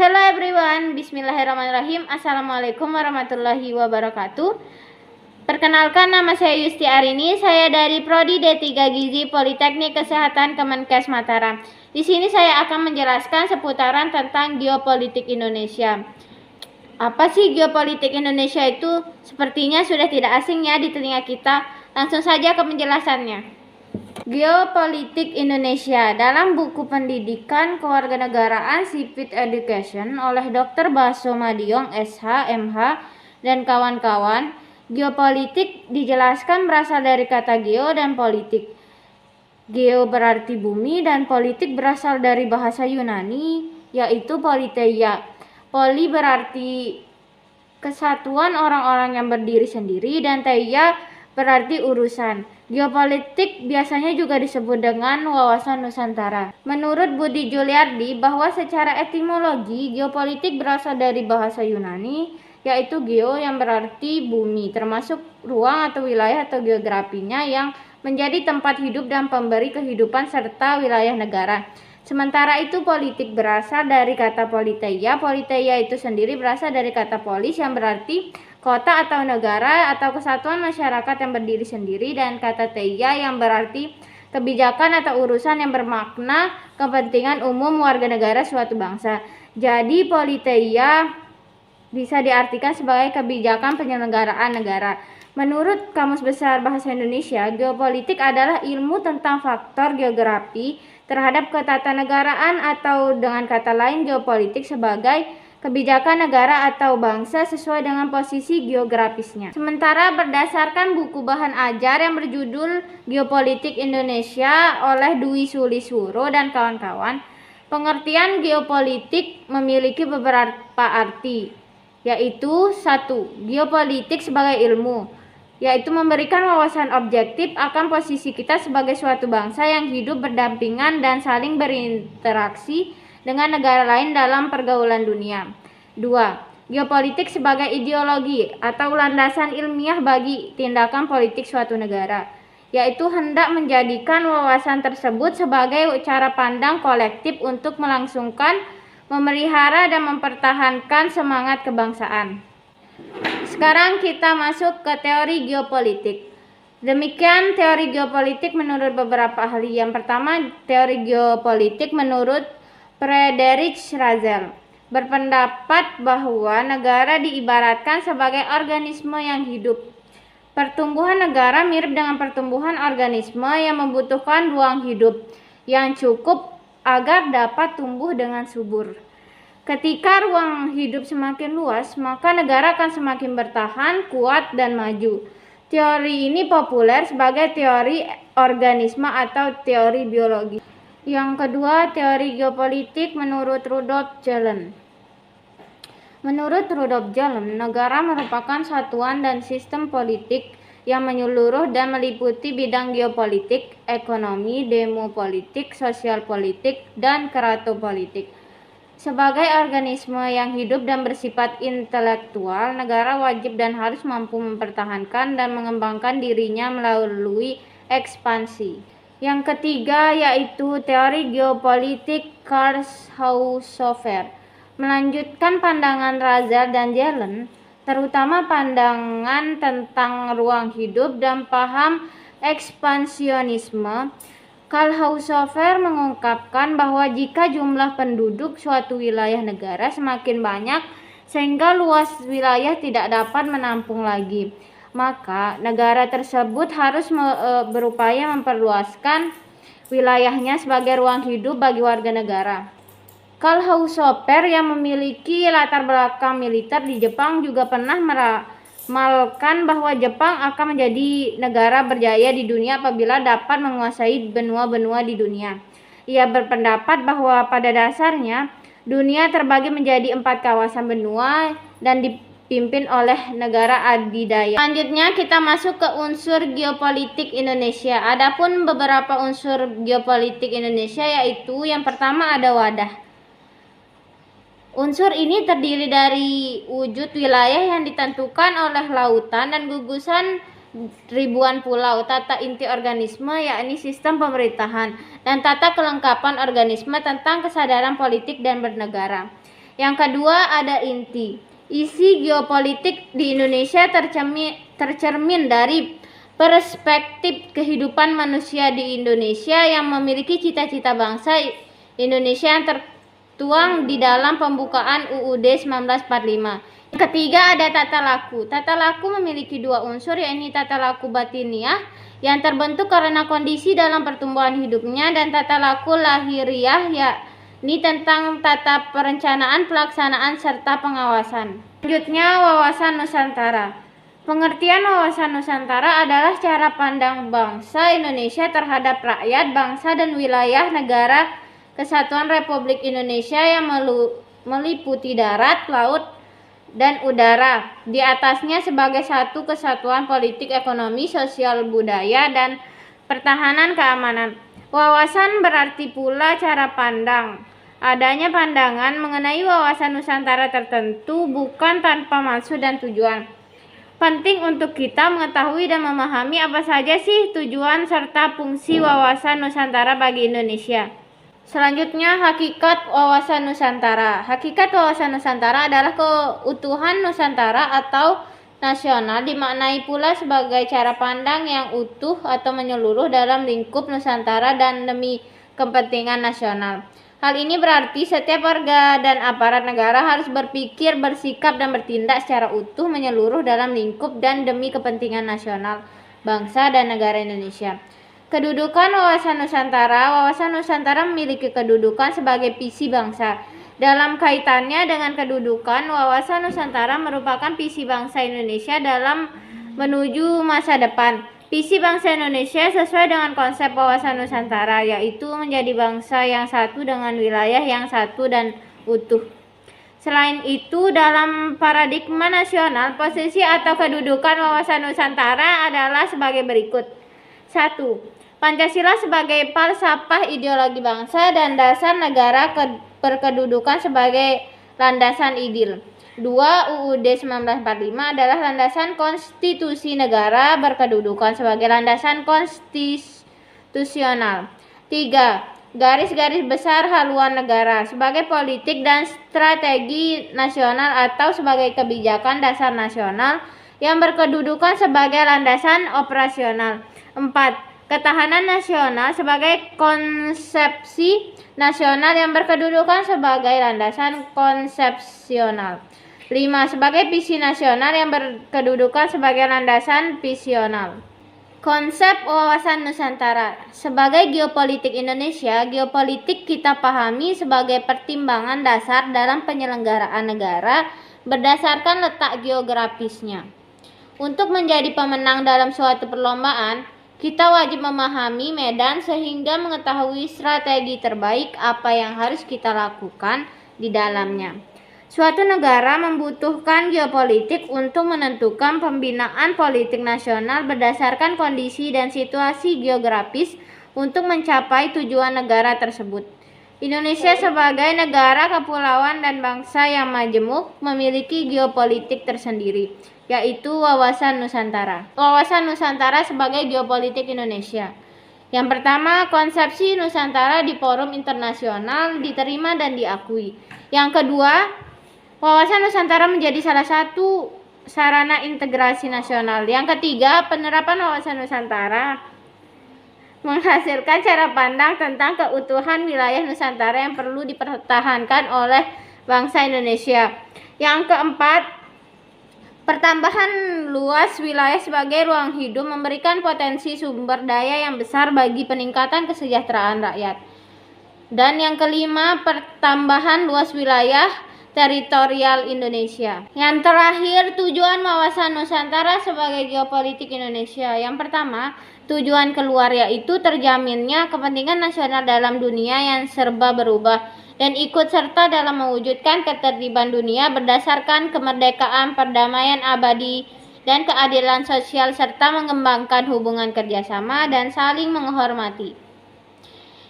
Hello everyone, bismillahirrahmanirrahim. Assalamualaikum warahmatullahi wabarakatuh. Perkenalkan, nama saya Yusti Arini. Saya dari Prodi D3 Gizi Politeknik Kesehatan Kemenkes Mataram. Di sini saya akan menjelaskan seputaran tentang geopolitik Indonesia. Apa sih geopolitik Indonesia itu? Sepertinya sudah tidak asing ya di telinga kita. Langsung saja ke penjelasannya. Geopolitik Indonesia dalam buku pendidikan kewarganegaraan Civic Education oleh Dr. Baso Madiong SH, MH, dan kawan-kawan. Geopolitik dijelaskan berasal dari kata geo dan politik. Geo berarti bumi dan politik berasal dari bahasa Yunani yaitu politeia. Poli berarti kesatuan orang-orang yang berdiri sendiri dan teia berarti urusan. Geopolitik biasanya juga disebut dengan wawasan Nusantara. Menurut Budi Juliardi bahwa secara etimologi geopolitik berasal dari bahasa Yunani yaitu geo yang berarti bumi, termasuk ruang atau wilayah atau geografinya yang menjadi tempat hidup dan pemberi kehidupan serta wilayah negara. Sementara itu politik berasal dari kata politeia. Politeia itu sendiri berasal dari kata polis yang berarti kota atau negara atau kesatuan masyarakat yang berdiri sendiri, dan kata teia yang berarti kebijakan atau urusan yang bermakna kepentingan umum warga negara suatu bangsa. Jadi politeia bisa diartikan sebagai kebijakan penyelenggaraan negara. Menurut Kamus Besar Bahasa Indonesia, geopolitik adalah ilmu tentang faktor geografi terhadap ketatanegaraan, atau dengan kata lain geopolitik sebagai kebijakan negara atau bangsa sesuai dengan posisi geografisnya. Sementara berdasarkan buku bahan ajar yang berjudul Geopolitik Indonesia oleh Dwi Sulisuro dan kawan-kawan, pengertian geopolitik memiliki beberapa arti, yaitu 1. Geopolitik sebagai ilmu, yaitu memberikan wawasan objektif akan posisi kita sebagai suatu bangsa yang hidup berdampingan dan saling berinteraksi dengan negara lain dalam pergaulan dunia. 2. Geopolitik sebagai ideologi atau landasan ilmiah bagi tindakan politik suatu negara, yaitu hendak menjadikan wawasan tersebut sebagai cara pandang kolektif untuk melangsungkan, memelihara, dan mempertahankan semangat kebangsaan. Sekarang kita masuk ke teori geopolitik. Demikian teori geopolitik menurut beberapa ahli. Yang pertama, teori geopolitik menurut Friedrich Ratzel berpendapat bahwa negara diibaratkan sebagai organisme yang hidup. Pertumbuhan negara mirip dengan pertumbuhan organisme yang membutuhkan ruang hidup yang cukup agar dapat tumbuh dengan subur. Ketika ruang hidup semakin luas, maka negara akan semakin bertahan, kuat, dan maju. Teori ini populer sebagai teori organisme atau teori biologi. Yang kedua, teori geopolitik menurut Rudolf Jelen. Menurut Rudolf Jelen, negara merupakan satuan dan sistem politik yang menyeluruh dan meliputi bidang geopolitik, ekonomi, demopolitik, sosial politik, dan keratopolitik. Sebagai organisme yang hidup dan bersifat intelektual, negara wajib dan harus mampu mempertahankan dan mengembangkan dirinya melalui ekspansi. Yang ketiga yaitu teori geopolitik Karl Haushofer. Melanjutkan pandangan Ratzel dan Jelen, terutama pandangan tentang ruang hidup dan paham ekspansionisme, Karl Haushofer mengungkapkan bahwa jika jumlah penduduk suatu wilayah negara semakin banyak sehingga luas wilayah tidak dapat menampung lagi, maka negara tersebut harus berupaya memperluaskan wilayahnya sebagai ruang hidup bagi warga negara. Karl Haushofer yang memiliki latar belakang militer di Jepang juga pernah meramalkan bahwa Jepang akan menjadi negara berjaya di dunia apabila dapat menguasai benua-benua di dunia. Ia berpendapat bahwa pada dasarnya dunia terbagi menjadi 4 kawasan benua dan dipimpin oleh negara adidaya. Selanjutnya kita masuk ke unsur geopolitik Indonesia. Adapun beberapa unsur geopolitik Indonesia yaitu yang pertama ada wadah. Unsur ini terdiri dari wujud wilayah yang ditentukan oleh lautan dan gugusan ribuan pulau, tata inti organisme yakni sistem pemerintahan, dan tata kelengkapan organisme tentang kesadaran politik dan bernegara. Yang kedua ada inti. Isi geopolitik di Indonesia tercermin dari perspektif kehidupan manusia di Indonesia yang memiliki cita-cita bangsa Indonesia yang tertuang di dalam pembukaan UUD 1945. Yang ketiga ada tata laku. Tata laku memiliki dua unsur, yaitu tata laku batiniah yang terbentuk karena kondisi dalam pertumbuhan hidupnya, dan tata laku lahiriah yakni tentang tata perencanaan, pelaksanaan, serta pengawasan. Selanjutnya wawasan Nusantara. Pengertian wawasan Nusantara adalah cara pandang bangsa Indonesia terhadap rakyat, bangsa, dan wilayah negara Kesatuan Republik Indonesia yang meliputi darat, laut, dan udara. Di atasnya sebagai satu kesatuan politik, ekonomi, sosial, budaya, dan pertahanan keamanan. Wawasan berarti pula cara pandang. Adanya pandangan mengenai wawasan Nusantara tertentu bukan tanpa maksud dan tujuan. Penting untuk kita mengetahui dan memahami apa saja sih tujuan serta fungsi wawasan Nusantara bagi Indonesia. Selanjutnya, hakikat wawasan Nusantara. Hakikat wawasan Nusantara adalah keutuhan Nusantara atau nasional, dimaknai pula sebagai cara pandang yang utuh atau menyeluruh dalam lingkup Nusantara dan demi kepentingan nasional. Hal ini berarti setiap warga dan aparat negara harus berpikir, bersikap, dan bertindak secara utuh, menyeluruh dalam lingkup dan demi kepentingan nasional, bangsa, dan negara Indonesia. Kedudukan wawasan Nusantara. Wawasan Nusantara memiliki kedudukan sebagai visi bangsa. Dalam kaitannya dengan kedudukan, wawasan Nusantara merupakan visi bangsa Indonesia dalam menuju masa depan. Visi bangsa Indonesia sesuai dengan konsep wawasan Nusantara, yaitu menjadi bangsa yang satu dengan wilayah yang satu dan utuh. Selain itu, dalam paradigma nasional, posisi atau kedudukan wawasan Nusantara adalah sebagai berikut. 1. Pancasila sebagai falsafah ideologi bangsa dan dasar negara berkedudukan sebagai landasan ideal. 2. UUD 1945 adalah landasan konstitusi negara berkedudukan sebagai landasan konstitusional. 3. Garis-garis besar haluan negara sebagai politik dan strategi nasional atau sebagai kebijakan dasar nasional yang berkedudukan sebagai landasan operasional. 4. Ketahanan nasional sebagai konsepsi nasional yang berkedudukan sebagai landasan konsepsional. 5. Sebagai visi nasional yang berkedudukan sebagai landasan visional. Konsep wawasan Nusantara. Sebagai geopolitik Indonesia, geopolitik kita pahami sebagai pertimbangan dasar dalam penyelenggaraan negara berdasarkan letak geografisnya. Untuk menjadi pemenang dalam suatu perlombaan, kita wajib memahami medan sehingga mengetahui strategi terbaik apa yang harus kita lakukan di dalamnya. Suatu negara membutuhkan geopolitik untuk menentukan pembinaan politik nasional berdasarkan kondisi dan situasi geografis untuk mencapai tujuan negara tersebut. Indonesia sebagai negara kepulauan dan bangsa yang majemuk memiliki geopolitik tersendiri, yaitu wawasan Nusantara. Wawasan Nusantara sebagai geopolitik Indonesia. Yang pertama, konsepsi Nusantara di forum internasional diterima dan diakui. Yang kedua, wawasan Nusantara menjadi salah satu sarana integrasi nasional. Yang ketiga, penerapan wawasan Nusantara menghasilkan cara pandang tentang keutuhan wilayah Nusantara yang perlu dipertahankan oleh bangsa Indonesia. Yang keempat, pertambahan luas wilayah sebagai ruang hidup memberikan potensi sumber daya yang besar bagi peningkatan kesejahteraan rakyat. Dan yang kelima, pertambahan luas wilayah teritorial Indonesia. Yang terakhir, tujuan wawasan Nusantara sebagai geopolitik Indonesia. Yang pertama, tujuan keluar yaitu terjaminnya kepentingan nasional dalam dunia yang serba berubah dan ikut serta dalam mewujudkan ketertiban dunia berdasarkan kemerdekaan, perdamaian abadi, dan keadilan sosial serta mengembangkan hubungan kerjasama dan saling menghormati.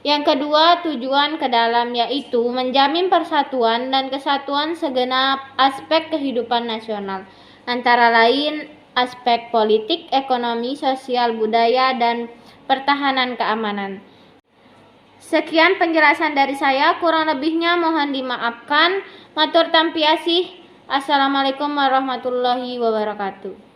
Yang kedua, tujuan ke dalam yaitu menjamin persatuan dan kesatuan segenap aspek kehidupan nasional, antara lain aspek politik, ekonomi, sosial, budaya, dan pertahanan keamanan. Sekian penjelasan dari saya, kurang lebihnya mohon dimaafkan. Matur tampi asih. Assalamualaikum warahmatullahi wabarakatuh.